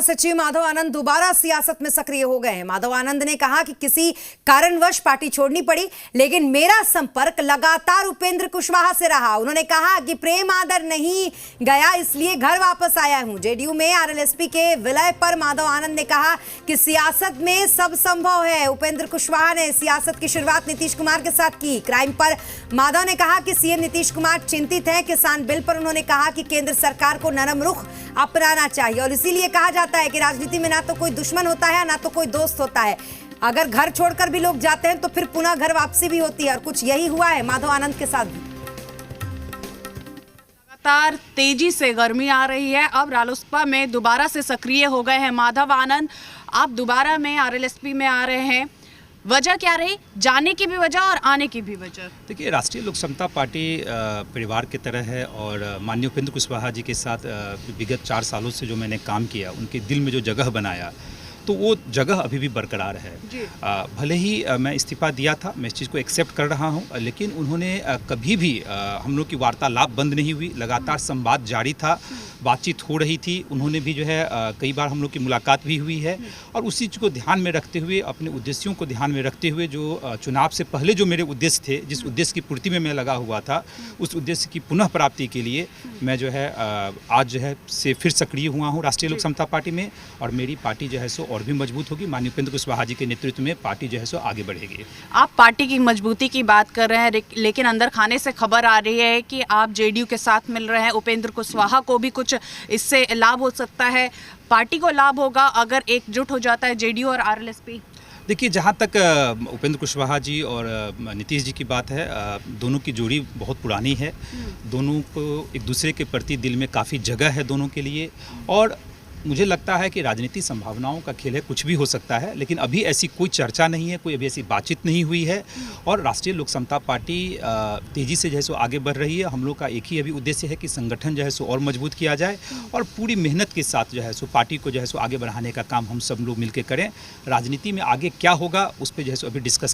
सचिव माधव आनंद दोबारा सियासत में सक्रिय हो गए हैं। माधव आनंद ने कहा कि किसी कारणवश पार्टी छोड़नी पड़ी, लेकिन मेरा संपर्क लगातार उपेंद्र कुशवाहा से रहा। उन्होंने कहा कि प्रेम आदर नहीं गया, इसलिए घर वापस आया हूं। जेडीयू में आरएलएसपी के विलय पर माधव आनंद ने कहा कि सियासत में सब संभव है। उपेंद्र कुशवाहा ने सियासत की शुरुआत नीतीश कुमार के साथ की। क्राइम पर माधव ने कहा कि सीएम नीतीश कुमार चिंतित हैं। किसान बिल पर उन्होंने कहा कि केंद्र सरकार को नरम रुख अपनाना चाहिए और इसीलिए कहा जाता है कि राजनीति में ना तो कोई दुश्मन होता है ना तो कोई दोस्त होता है। अगर घर छोड़कर भी लोग जाते हैं तो फिर पुनः घर वापसी भी होती है और कुछ यही हुआ है माधव आनंद के साथ भी। लगातार तेजी से गर्मी आ रही है। अब रालोसपा में दोबारा से सक्रिय हो गए हैं माधव आनंद। आप दोबारा में आरएलएसपी में आ रहे हैं, वजह क्या रही? जाने की भी वजह और आने की भी वजह। देखिए, राष्ट्रीय लोक समता पार्टी परिवार की तरह है और माननीय उपेंद्र कुशवाहा जी के साथ विगत 4 सालों से जो मैंने काम किया, उनके दिल में जो जगह बनाया, तो वो जगह अभी भी बरकरार है। भले ही मैं इस्तीफा दिया था, मैं इस चीज़ को एक्सेप्ट कर रहा हूँ, लेकिन उन्होंने कभी भी हम लोग की वार्तालाप बंद नहीं हुई। लगातार संवाद जारी था, बातचीत हो रही थी। उन्होंने भी जो है कई बार हम लोग की मुलाकात भी हुई है और उसी चीज़ को ध्यान में रखते हुए, अपने उद्देश्यों को ध्यान में रखते हुए, जो चुनाव से पहले जो मेरे उद्देश्य थे, जिस उद्देश्य की पूर्ति में मैं लगा हुआ था, उस उद्देश्य की पुनः प्राप्ति के लिए मैं जो है आज जो है से फिर सक्रिय हुआ हूँ राष्ट्रीय लोक समता पार्टी में। और मेरी पार्टी जो है सो और भी मजबूत होगी। माननीय उपेंद्र कुशवाहा जी के नेतृत्व में पार्टी जो है सो आगे बढ़ेगी। आप पार्टी की मजबूती की बात कर रहे हैं, लेकिन अंदर खाने से खबर आ रही है कि आप जेडीयू के साथ मिल रहे हैं। उपेंद्र कुशवाहा को भी कुछ इससे लाभ हो सकता है, पार्टी को लाभ होगा अगर एकजुट हो जाता है जेडीयू और आरएलएसपी। देखिए, जहाँ तक उपेंद्र कुशवाहा जी और नीतीश जी की बात है, दोनों की जोड़ी बहुत पुरानी है। दोनों को एक दूसरे के प्रति दिल में काफ़ी जगह है दोनों के लिए। और मुझे लगता है कि राजनीति संभावनाओं का खेल है, कुछ भी हो सकता है, लेकिन अभी ऐसी कोई चर्चा नहीं है, कोई अभी ऐसी बातचीत नहीं हुई है। और राष्ट्रीय लोक समता पार्टी तेज़ी से जो है सो आगे बढ़ रही है। हम लोग का एक ही अभी उद्देश्य है कि संगठन जो है सो और मजबूत किया जाए और पूरी मेहनत के साथ जो है सो पार्टी को जो है सो आगे बढ़ाने का काम हम सब लोग मिलकर करें। राजनीति में आगे क्या होगा उस पर जो है सो अभी डिस्कस